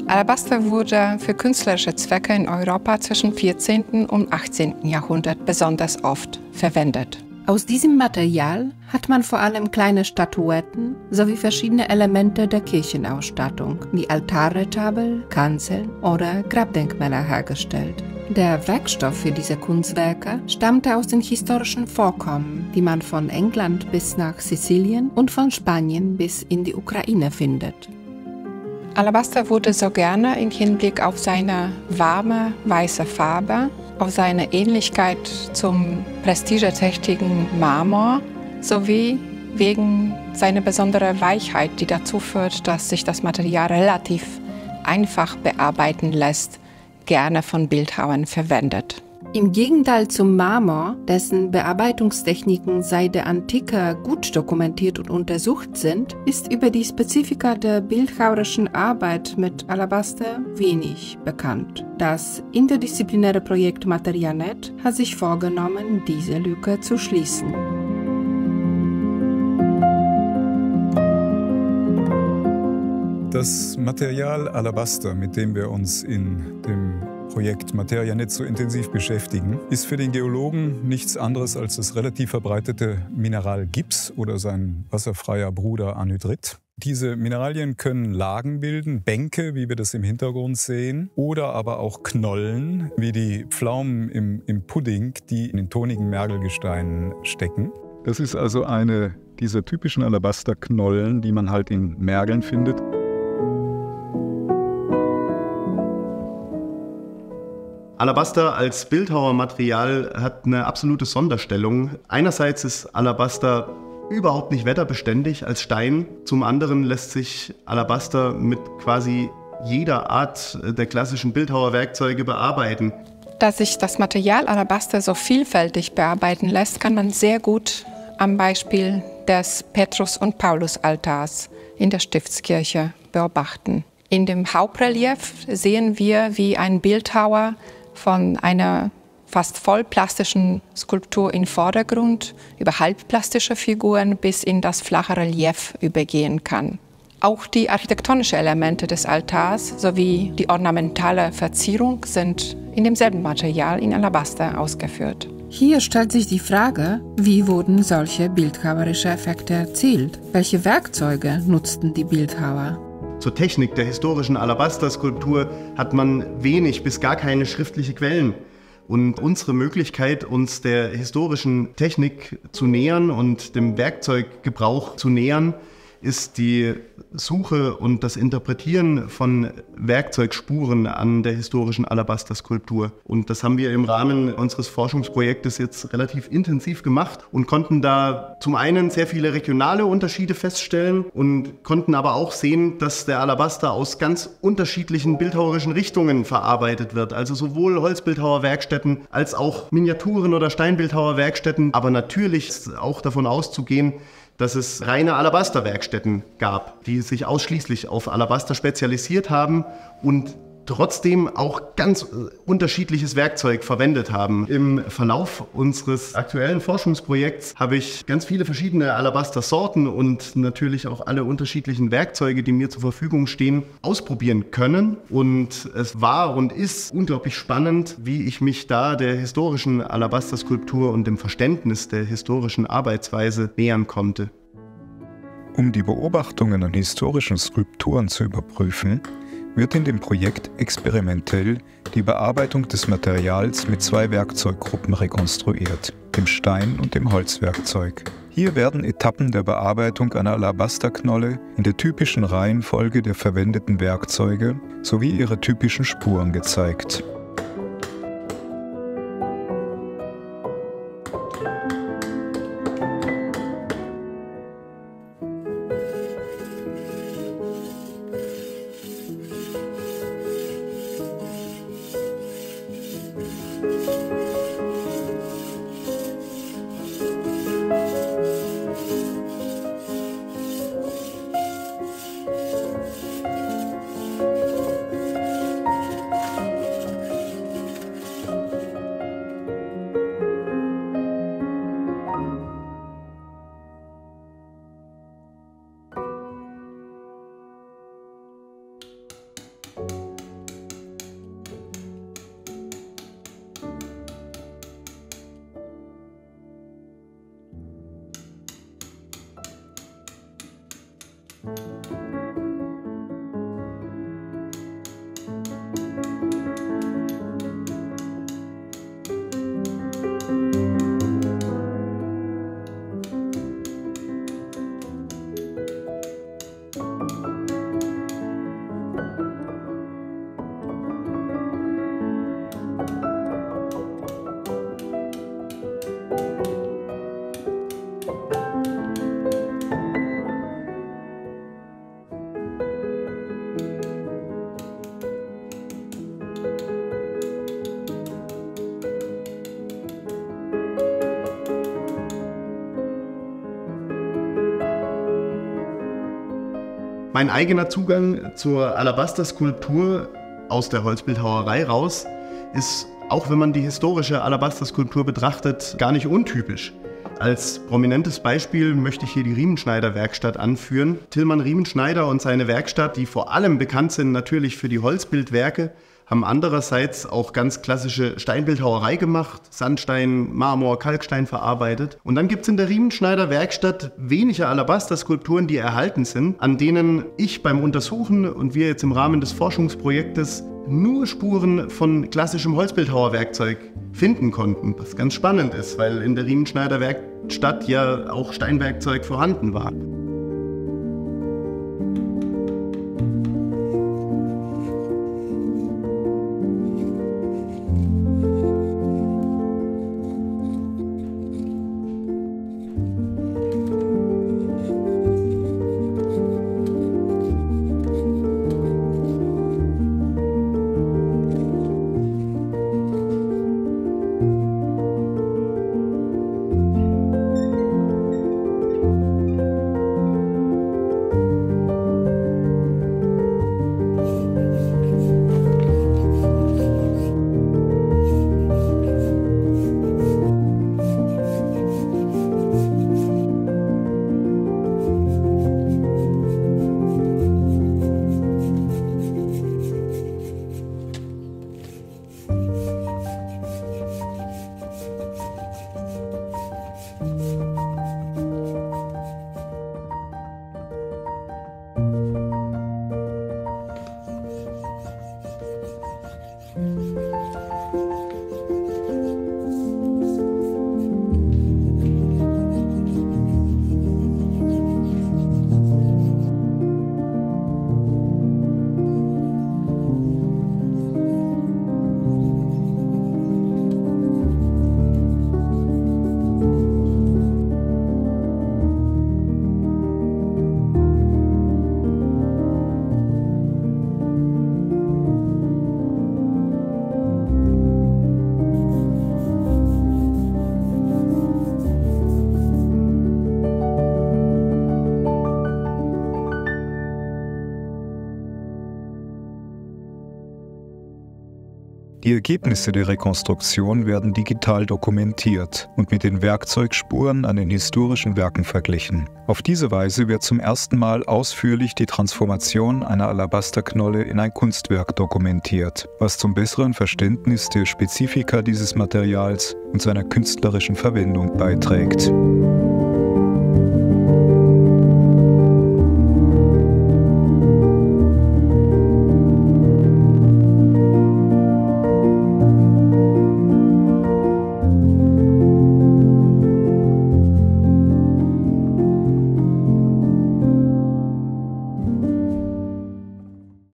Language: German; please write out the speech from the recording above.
Alabaster wurde für künstlerische Zwecke in Europa zwischen 14. und 18. Jahrhundert besonders oft verwendet. Aus diesem Material hat man vor allem kleine Statuetten sowie verschiedene Elemente der Kirchenausstattung, wie Altarretabel, Kanzeln oder Grabdenkmäler hergestellt. Der Werkstoff für diese Kunstwerke stammte aus den historischen Vorkommen, die man von England bis nach Sizilien und von Spanien bis in die Ukraine findet. Alabaster wurde so gerne im Hinblick auf seine warme, weiße Farbe, auf seine Ähnlichkeit zum prestigeträchtigen Marmor sowie wegen seiner besonderen Weichheit, die dazu führt, dass sich das Material relativ einfach bearbeiten lässt, gerne von Bildhauern verwendet. Im Gegenteil zum Marmor, dessen Bearbeitungstechniken seit der Antike gut dokumentiert und untersucht sind, ist über die Spezifika der bildhauerischen Arbeit mit Alabaster wenig bekannt. Das interdisziplinäre Projekt Materianet hat sich vorgenommen, diese Lücke zu schließen. Das Material Alabaster, mit dem wir uns in dem Projekt Materianet so intensiv beschäftigen, ist für den Geologen nichts anderes als das relativ verbreitete Mineral Gips oder sein wasserfreier Bruder Anhydrit. Diese Mineralien können Lagen bilden, Bänke, wie wir das im Hintergrund sehen, oder aber auch Knollen, wie die Pflaumen im Pudding, die in den tonigen Mergelgesteinen stecken. Das ist also eine dieser typischen Alabasterknollen, die man halt in Mergeln findet. Alabaster als Bildhauermaterial hat eine absolute Sonderstellung. Einerseits ist Alabaster überhaupt nicht wetterbeständig als Stein. Zum anderen lässt sich Alabaster mit quasi jeder Art der klassischen Bildhauerwerkzeuge bearbeiten. Da sich das Material Alabaster so vielfältig bearbeiten lässt, kann man sehr gut am Beispiel des Petrus- und Paulus-Altars in der Stiftskirche beobachten. In dem Hauptrelief sehen wir, wie ein Bildhauer von einer fast vollplastischen Skulptur im Vordergrund über halbplastische Figuren bis in das flache Relief übergehen kann. Auch die architektonischen Elemente des Altars sowie die ornamentale Verzierung sind in demselben Material in Alabaster ausgeführt. Hier stellt sich die Frage, wie wurden solche bildhauerische Effekte erzielt? Welche Werkzeuge nutzten die Bildhauer? Zur Technik der historischen Alabaster-Skulptur hat man wenig bis gar keine schriftliche Quellen. Und unsere Möglichkeit, uns der historischen Technik zu nähern und dem Werkzeuggebrauch zu nähern, ist die Suche und das Interpretieren von Werkzeugspuren an der historischen Alabaster-Skulptur. Und das haben wir im Rahmen unseres Forschungsprojektes jetzt relativ intensiv gemacht und konnten da zum einen sehr viele regionale Unterschiede feststellen und konnten aber auch sehen, dass der Alabaster aus ganz unterschiedlichen bildhauerischen Richtungen verarbeitet wird. Also sowohl Holzbildhauerwerkstätten als auch Miniaturen- oder Steinbildhauerwerkstätten. Aber natürlich ist auch davon auszugehen, dass es reine Alabasterwerkstätten gab, die sich ausschließlich auf Alabaster spezialisiert haben und trotzdem auch ganz unterschiedliches Werkzeug verwendet haben. Im Verlauf unseres aktuellen Forschungsprojekts habe ich ganz viele verschiedene Alabaster-Sorten und natürlich auch alle unterschiedlichen Werkzeuge, die mir zur Verfügung stehen, ausprobieren können. Und es war und ist unglaublich spannend, wie ich mich da der historischen Alabaster-Skulptur und dem Verständnis der historischen Arbeitsweise nähern konnte. Um die Beobachtungen an historischen Skulpturen zu überprüfen, wird in dem Projekt experimentell die Bearbeitung des Materials mit zwei Werkzeuggruppen rekonstruiert, dem Stein- und dem Holzwerkzeug. Hier werden Etappen der Bearbeitung einer Alabasterknolle in der typischen Reihenfolge der verwendeten Werkzeuge sowie ihre typischen Spuren gezeigt. Mein eigener Zugang zur Alabasterskulptur aus der Holzbildhauerei raus ist, auch wenn man die historische Alabasterskulptur betrachtet, gar nicht untypisch. Als prominentes Beispiel möchte ich hier die Riemenschneider-Werkstatt anführen. Tilman Riemenschneider und seine Werkstatt, die vor allem bekannt sind natürlich für die Holzbildwerke, haben andererseits auch ganz klassische Steinbildhauerei gemacht, Sandstein, Marmor, Kalkstein verarbeitet. Und dann gibt es in der Riemenschneider-Werkstatt wenige Alabasterskulpturen, die erhalten sind, an denen ich beim Untersuchen und wir jetzt im Rahmen des Forschungsprojektes nur Spuren von klassischem Holzbildhauerwerkzeug finden konnten, was ganz spannend ist, weil in der Riemenschneider-Werkstatt ja auch Steinwerkzeug vorhanden war. Die Ergebnisse der Rekonstruktion werden digital dokumentiert und mit den Werkzeugspuren an den historischen Werken verglichen. Auf diese Weise wird zum ersten Mal ausführlich die Transformation einer Alabasterknolle in ein Kunstwerk dokumentiert, was zum besseren Verständnis der Spezifika dieses Materials und seiner künstlerischen Verwendung beiträgt.